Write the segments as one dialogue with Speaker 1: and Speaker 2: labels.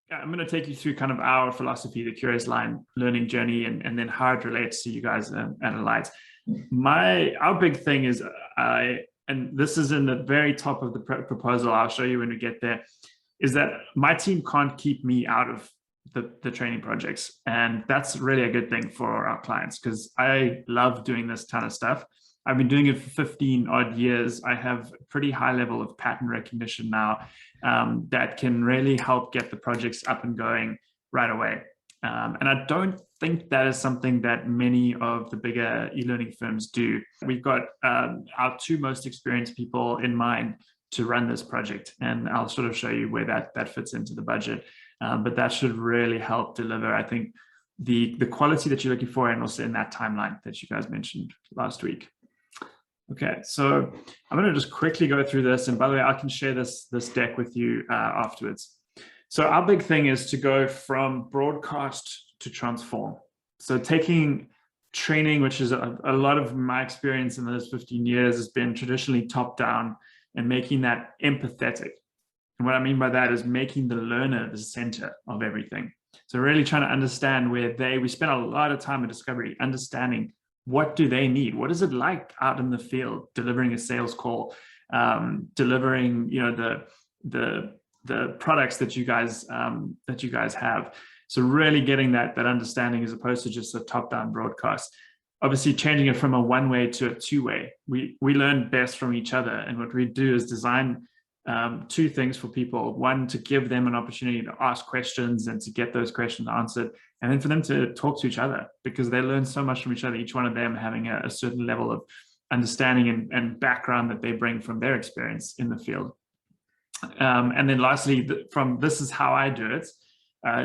Speaker 1: I'm going to take you through kind of our philosophy, the Curious Line learning journey, and then how it relates to you guys at Alight. Our big thing is, and this is in the very top of the proposal, I'll show you when we get there, is that my team can't keep me out of the training projects. And that's really a good thing for our clients, because I love doing this ton of stuff. I've been doing it for 15 odd years. I have a pretty high level of pattern recognition now that can really help get the projects up and going right away. And I don't think that is something that many of the bigger e-learning firms do. We've got our two most experienced people in mind to run this project, and I'll sort of show you where that fits into the budget. But that should really help deliver, I think, the quality that you're looking for, and also in that timeline that you guys mentioned last week. Okay, so I'm going to just quickly go through this, and by the way, I can share this deck with you afterwards. So our big thing is to go from broadcast to transform. So taking training, which is a lot of my experience in those 15 years, has been traditionally top down, and making that empathetic. And what I mean by that is making the learner the center of everything. So really trying to understand where we spend a lot of time in discovery, understanding what do they need? What is it like out in the field, delivering a sales call, delivering, the products that you guys have. So really getting that understanding, as opposed to just a top-down broadcast. Obviously, changing it from a one-way to a two-way. We learn best from each other, and what we do is design two things for people. One, to give them an opportunity to ask questions and to get those questions answered, and then for them to talk to each other, because they learn so much from each other, each one of them having a certain level of understanding and background that they bring from their experience in the field. And then lastly, this is how I do it.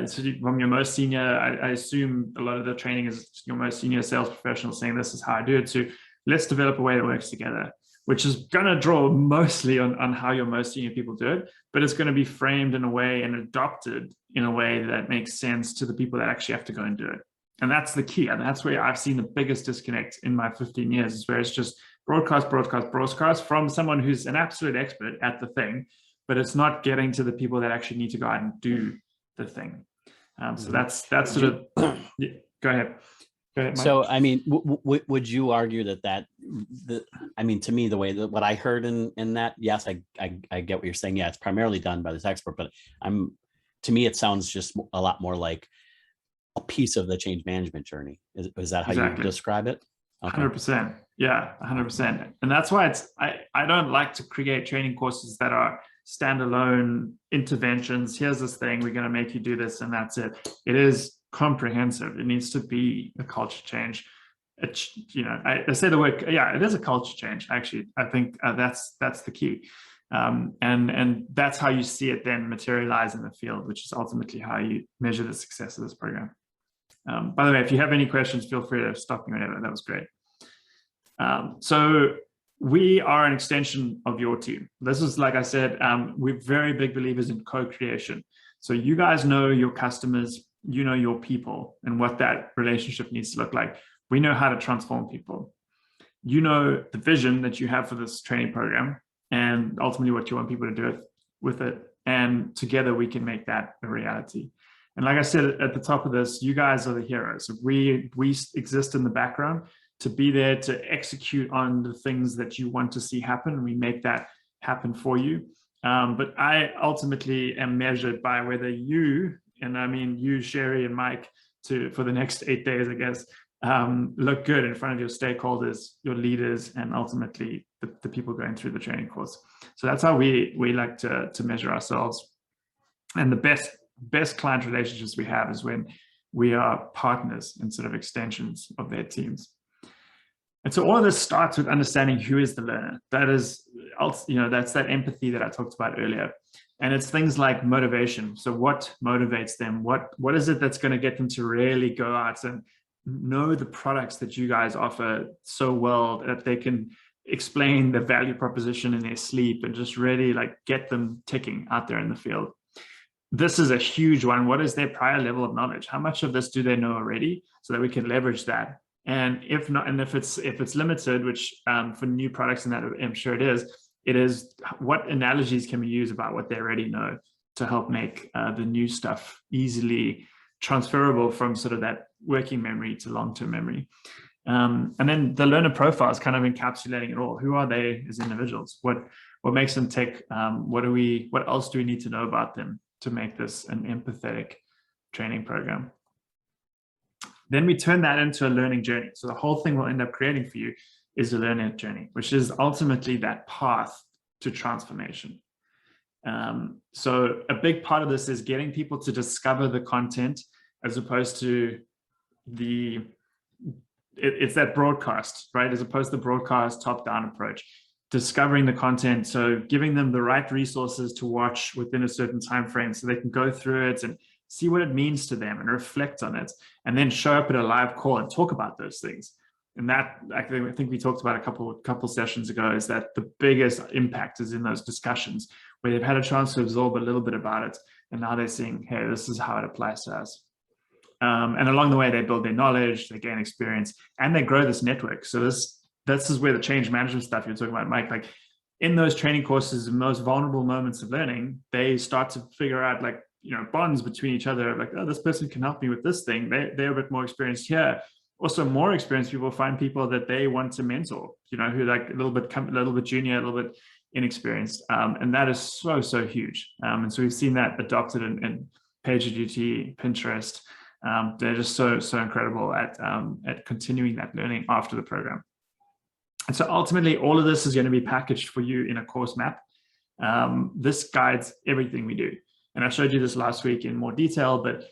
Speaker 1: So from your most senior, I assume a lot of the training is your most senior sales professional saying this is how I do it, to let's develop a way that works together, which is going to draw mostly on how your most senior people do it, but it's going to be framed in a way and adopted in a way that makes sense to the people that actually have to go and do it. And that's the key. And that's where I've seen the biggest disconnect in my 15 years, is where it's just broadcast from someone who's an absolute expert at the thing, but it's not getting to the people that actually need to go out and do the thing. So that's sort of, yeah, go ahead. Mike.
Speaker 2: So, I mean, would you argue that I mean, to me, the way that what I heard in that, yes, I get what you're saying. Yeah, it's primarily done by this expert, but to me, it sounds just a lot more like a piece of the change management journey. Is that how you describe it?
Speaker 1: Okay. 100%. Yeah, 100%. And that's why I don't like to create training courses that are standalone interventions. Here's this thing, we're going to make you do this, and that's it. It is comprehensive. It needs to be a culture change. I say the word, yeah, it is a culture change. Actually, I think that's the key. And that's how you see it then materialize in the field, which is ultimately how you measure the success of this program. By the way, if you have any questions, feel free to stop me whenever. That was great. So we are an extension of your team. This is, like I said, we're very big believers in co-creation. So you guys know your customers, you know your people, and what that relationship needs to look like. We know how to transform people. You know the vision that you have for this training program, and ultimately what you want people to do with it. And together we can make that a reality. And like I said at the top of this, you guys are the heroes. We exist in the background to be there to execute on the things that you want to see happen. We make that happen for you. But I ultimately am measured by whether you, and I mean you, Sherry and Mike, for the next 8 days, I guess, look good in front of your stakeholders, your leaders, and ultimately the people going through the training course. So that's how we like to measure ourselves. And the best client relationships we have is when we are partners instead of extensions of their teams. And so all of this starts with understanding who is the learner. That is, that's that empathy that I talked about earlier. And it's things like motivation. So what motivates them? What is it that's going to get them to really go out and know the products that you guys offer so well that they can explain the value proposition in their sleep and just really like get them ticking out there in the field? This is a huge one. What is their prior level of knowledge? How much of this do they know already, so that we can leverage that? And if not, and if it's limited, which for new products, and that I'm sure it is what analogies can we use about what they already know? to help make the new stuff easily transferable from sort of that working memory to long-term memory. And then the learner profile is kind of encapsulating it all. Who are they as individuals? What makes them tick? What else do we need to know about them to make this an empathetic training program? Then we turn that into a learning journey. So the whole thing we'll end up creating for you is a learning journey, which is ultimately that path to transformation. So a big part of this is getting people to discover the content as opposed to it's that broadcast, right? As opposed to the broadcast top-down approach, discovering the content. So giving them the right resources to watch within a certain time frame so they can go through it and see what it means to them and reflect on it, and then show up at a live call and talk about those things. And that, I think we talked about a couple sessions ago, is that the biggest impact is in those discussions where they've had a chance to absorb a little bit about it, and now they're seeing, hey, this is how it applies to us. And along the way, they build their knowledge, they gain experience, and they grow this network. So this is where the change management stuff you're talking about, Mike, like in those training courses, in those vulnerable moments of learning, they start to figure out, like, you know, bonds between each other, like, oh, this person can help me with this thing. They're a bit more experienced here. Also, more experienced people find people that they want to mentor, you know, who like a little bit junior, a little bit inexperienced. And that is so huge. And so we've seen that adopted in PagerDuty, Pinterest. They're just so incredible at continuing that learning after the program. And so ultimately, all of this is going to be packaged for you in a course map. This guides everything we do. And I showed you this last week in more detail, but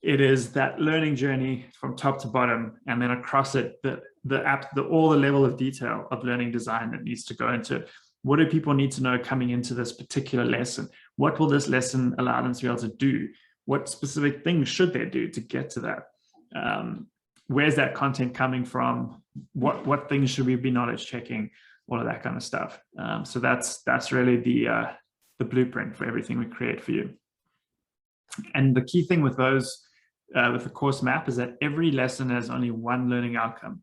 Speaker 1: it is that learning journey from top to bottom, and then across it, all the level of detail of learning design that needs to go into it. What do people need to know coming into this particular lesson? What will this lesson allow them to be able to do? What specific things should they do to get to that? Where's that content coming from? What things should we be knowledge checking? All of that kind of stuff. So that's really the blueprint for everything we create for you. And the key thing with those, with the course map, is that every lesson has only one learning outcome.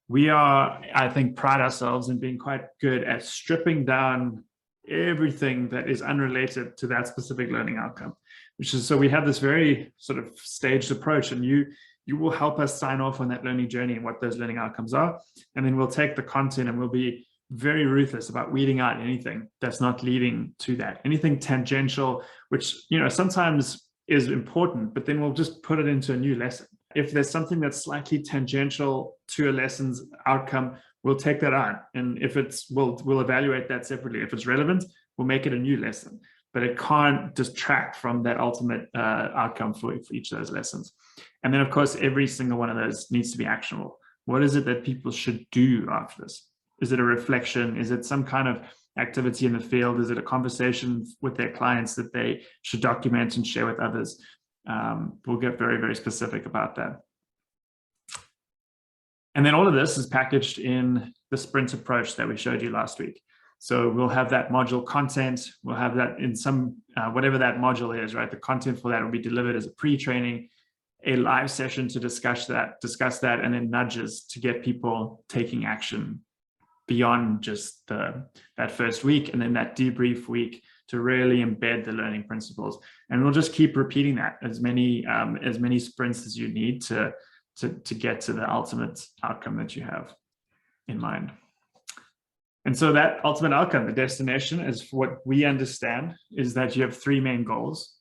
Speaker 1: We are, I think, pride ourselves in being quite good at stripping down everything that is unrelated to that specific learning outcome, which is, so we have this very sort of staged approach, and you will help us sign off on that learning journey and what those learning outcomes are. And then we'll take the content and we'll be very ruthless about weeding out anything that's not leading to that, anything tangential, which, you know, sometimes is important, but then we'll just put it into a new lesson. If there's something that's slightly tangential to a lesson's outcome, we'll take that out. And if we'll evaluate that separately. If it's relevant, we'll make it a new lesson, but it can't distract from that ultimate outcome for each of those lessons. And then, of course, every single one of those needs to be actionable. What is it that people should do after this? Is it a reflection? Is it some kind of activity in the field? Is it a conversation with their clients that they should document and share with others? We'll get very, very specific about that. And then all of this is packaged in the sprint approach that we showed you last week. So we'll have that module content. We'll have that in some, whatever that module is, right? The content for that will be delivered as a pre-training, a live session to discuss that, and then nudges to get people taking action beyond just that first week, and then that debrief week to really embed the learning principles. And we'll just keep repeating that as many sprints as you need to get to the ultimate outcome that you have in mind. And so that ultimate outcome, the destination, is what we understand is that you have three main goals.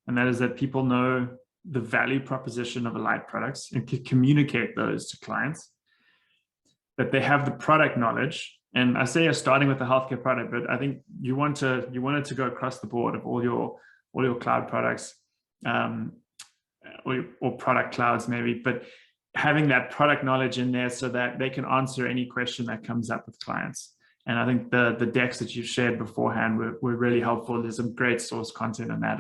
Speaker 1: And that is that people know the value proposition of Alight products and can communicate those to clients, that they have the product knowledge. And I say you're starting with the healthcare product, but I think you want it to go across the board of all your cloud products, or product clouds maybe, but having that product knowledge in there so that they can answer any question that comes up with clients. And I think the decks that you've shared beforehand were really helpful. There's some great source content on that.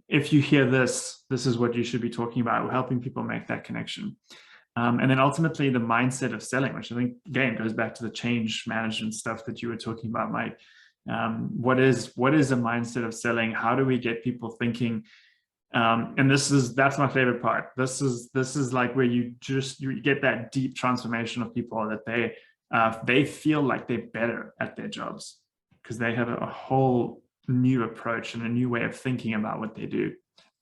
Speaker 1: If you hear this is what you should be talking about. We're helping people make that connection. And then ultimately the mindset of selling, which I think, again, goes back to the change management stuff that you were talking about, Mike. What is a mindset of selling? How do we get people thinking? And that's my favorite part. This is like where you get that deep transformation of people, that they feel like they're better at their jobs because they have a whole new approach and a new way of thinking about what they do,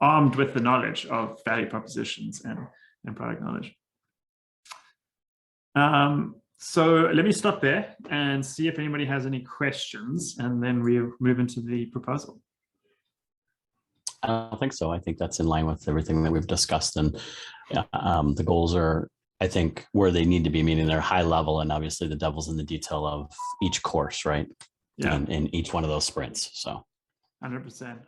Speaker 1: armed with the knowledge of value propositions and product knowledge. So let me stop there and see if anybody has any questions, and then we move into the proposal.
Speaker 2: I don't think so. I think that's in line with everything that we've discussed, and the goals are, I think, where they need to be, meaning they're high level, and obviously the devil's in the detail of each course, right?
Speaker 1: Yeah.
Speaker 2: In each one of those sprints. So
Speaker 1: 100%.